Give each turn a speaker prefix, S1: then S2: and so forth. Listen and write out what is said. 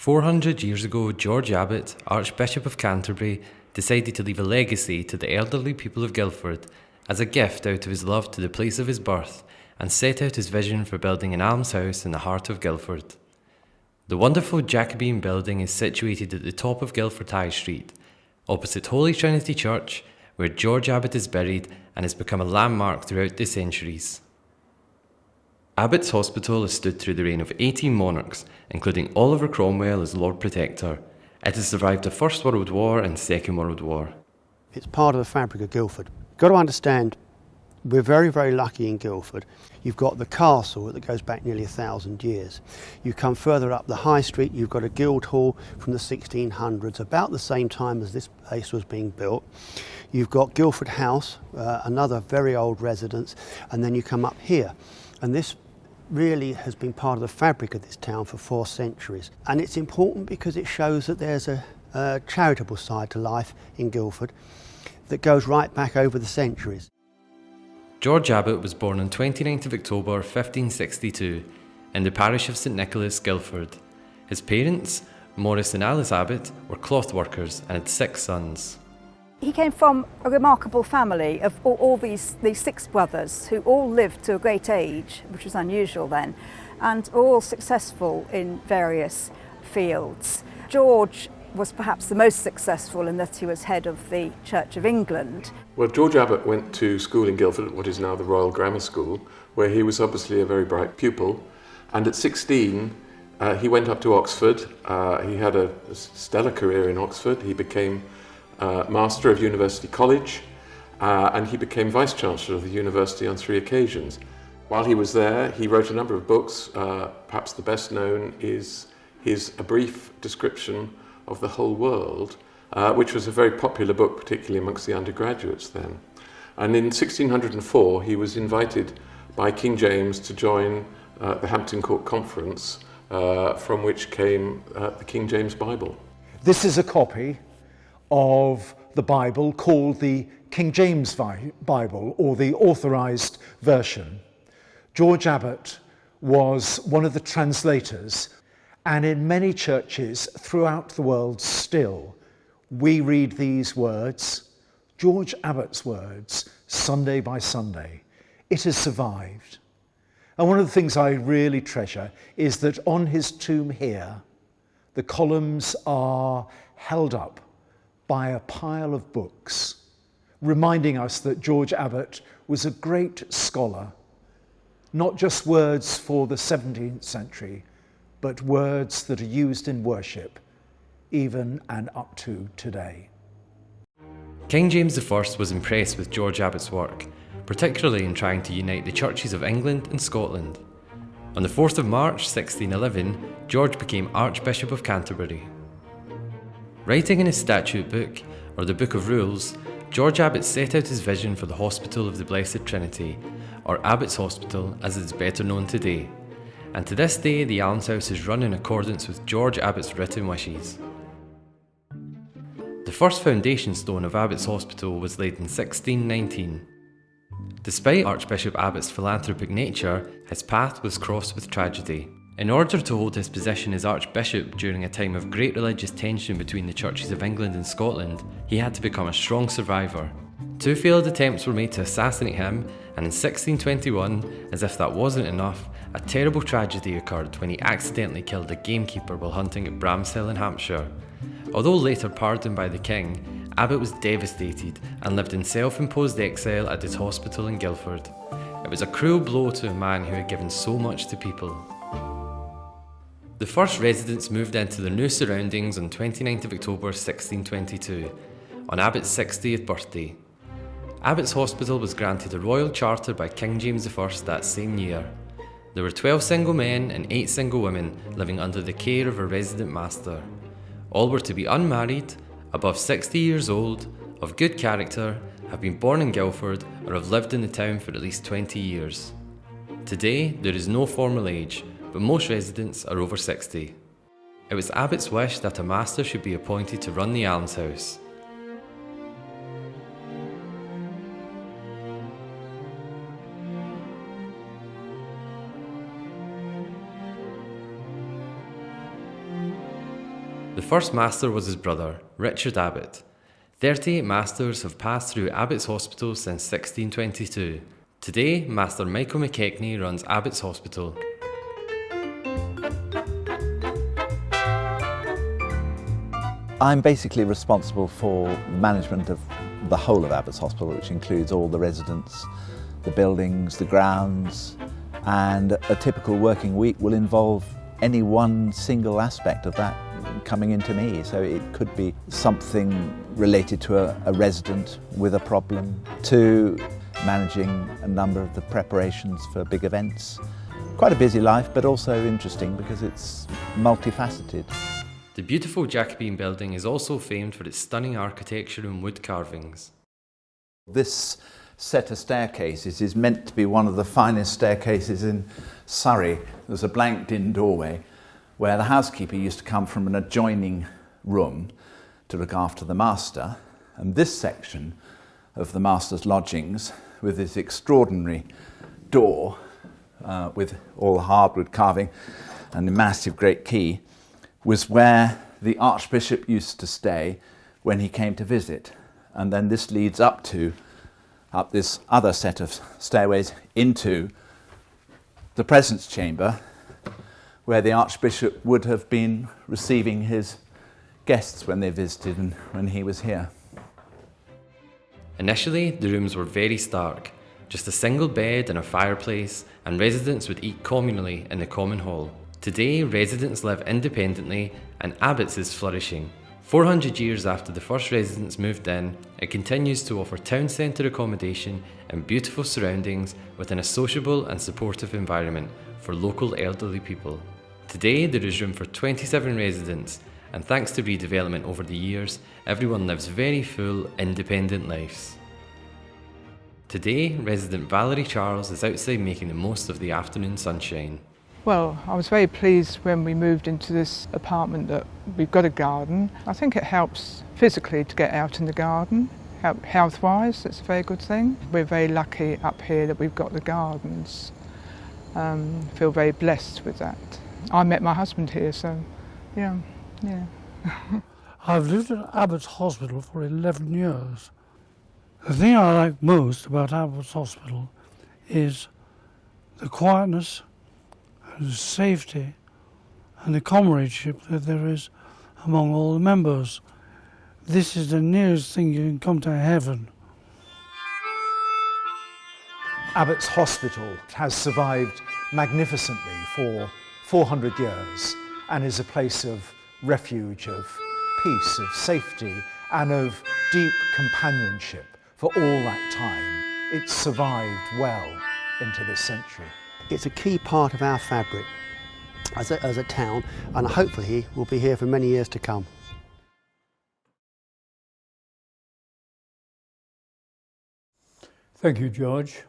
S1: 400 years ago, George Abbot, Archbishop of Canterbury, decided to leave a legacy to the elderly people of Guildford as a gift out of his love to the place of his birth, and set out his vision for building an almshouse in the heart of Guildford. The wonderful Jacobean building is situated at the top of Guildford High Street, opposite Holy Trinity Church, where George Abbot is buried and has become a landmark throughout the centuries. Abbot's Hospital has stood through the reign of 18 monarchs, including Oliver Cromwell as Lord Protector. It has survived the First World War and Second World War.
S2: It's part of the fabric of Guildford. You've got to understand, we're very, very lucky in Guildford. You've got the castle that goes back nearly 1,000 years. You come further up the high street, you've got a Guildhall from the 1600s, about the same time as this place was being built. You've got Guildford House, another very old residence, and then you come up here. And this really has been part of the fabric of this town for 4 centuries. And it's important because it shows that there's a charitable side to life in Guildford that goes right back over the centuries.
S1: George Abbot was born on 29th of October 1562 in the parish of St Nicholas, Guildford. His parents, Maurice and Alice Abbot, were cloth workers and had 6 sons.
S3: He came from a remarkable family of all these 6 brothers who all lived to a great age, which was unusual then, and are all successful in various fields. George was perhaps the most successful in that he was head of the Church of England.
S4: Well, George Abbot went to school in Guildford, what is now the Royal Grammar School, where he was obviously a very bright pupil. And at 16, he went up to Oxford. He had a stellar career in Oxford. He became Master of University College, and he became Vice-Chancellor of the university on 3 occasions. While he was there, he wrote a number of books. Perhaps the best known is A Brief Description of the Whole World, which was a very popular book, particularly amongst the undergraduates then. And in 1604, he was invited by King James to join the Hampton Court Conference, from which came the King James Bible.
S5: This is a copy of the Bible called the King James Bible, or the Authorized Version. George Abbot was one of the translators, and in many churches throughout the world still, we read these words, George Abbot's words, Sunday by Sunday. It has survived. And one of the things I really treasure is that on his tomb here, the columns are held up by a pile of books, reminding us that George Abbot was a great scholar, not just words for the 17th century, but words that are used in worship, even and up to today.
S1: King James I was impressed with George Abbot's work, particularly in trying to unite the churches of England and Scotland. On the 4th of March 1611, George became Archbishop of Canterbury. Writing in his statute book, or the Book of Rules, George Abbot set out his vision for the Hospital of the Blessed Trinity, or Abbot's Hospital as it is better known today. And to this day, the almshouse is run in accordance with George Abbot's written wishes. The first foundation stone of Abbot's Hospital was laid in 1619. Despite Archbishop Abbot's philanthropic nature, his path was crossed with tragedy. In order to hold his position as Archbishop during a time of great religious tension between the churches of England and Scotland, he had to become a strong survivor. 2 failed attempts were made to assassinate him, and in 1621, as if that wasn't enough, a terrible tragedy occurred when he accidentally killed a gamekeeper while hunting at Bramshill in Hampshire. Although later pardoned by the king, Abbot was devastated and lived in self-imposed exile at his hospital in Guildford. It was a cruel blow to a man who had given so much to people. The first residents moved into their new surroundings on 29th of October 1622, on Abbot's 60th birthday. Abbot's Hospital was granted a royal charter by King James I that same year. There were 12 single men and 8 single women living under the care of a resident master. All were to be unmarried, above 60 years old, of good character, have been born in Guildford, or have lived in the town for at least 20 years. Today, there is no formal age, but most residents are over 60. It was Abbot's wish that a master should be appointed to run the almshouse. The first master was his brother, Richard Abbot. 38 masters have passed through Abbot'S Hospital since 1622. Today, Master Michael McKechnie runs Abbot'S Hospital.
S6: I'm basically responsible for the management of the whole of Abbot'S Hospital, which includes all the residents, the buildings, the grounds, and a typical working week will involve any one single aspect of that coming into me. So it could be something related to a resident with a problem, to managing a number of the preparations for big events. Quite a busy life, but also interesting because it's multifaceted.
S1: The beautiful Jacobean building is also famed for its stunning architecture and wood carvings.
S6: This set of staircases is meant to be one of the finest staircases in Surrey. There's a blanked-in doorway where the housekeeper used to come from an adjoining room to look after the master, and this section of the master's lodgings, with this extraordinary door with all the hardwood carving and the massive great key, was where the Archbishop used to stay when he came to visit. And then this leads up this other set of stairways into the presence chamber, where the Archbishop would have been receiving his guests when they visited and when he was here.
S1: Initially, the rooms were very stark, just a single bed and a fireplace, and residents would eat communally in the common hall. Today, residents live independently and Abbot's is flourishing. 400 years after the first residents moved in, it continues to offer town centre accommodation and beautiful surroundings within a sociable and supportive environment for local elderly people. Today, there is room for 27 residents, and thanks to redevelopment over the years, everyone lives very full, independent lives. Today, resident Valerie Charles is outside making the most of the afternoon sunshine.
S7: Well, I was very pleased when we moved into this apartment that we've got a garden. I think it helps physically to get out in the garden. Health-wise, it's a very good thing. We're very lucky up here that we've got the gardens. Feel very blessed with that. I met my husband here, so yeah.
S8: I've lived at Abbot'S Hospital for 11 years. The thing I like most about Abbot'S Hospital is the quietness and the safety and the comradeship that there is among all the members. This is the nearest thing you can come to heaven.
S5: Abbot'S Hospital has survived magnificently for 400 years and is a place of refuge, of peace, of safety and of deep companionship for all that time. It's survived well into this century.
S2: It's a key part of our fabric as a town, and hopefully will be here for many years to come.
S8: Thank you, George.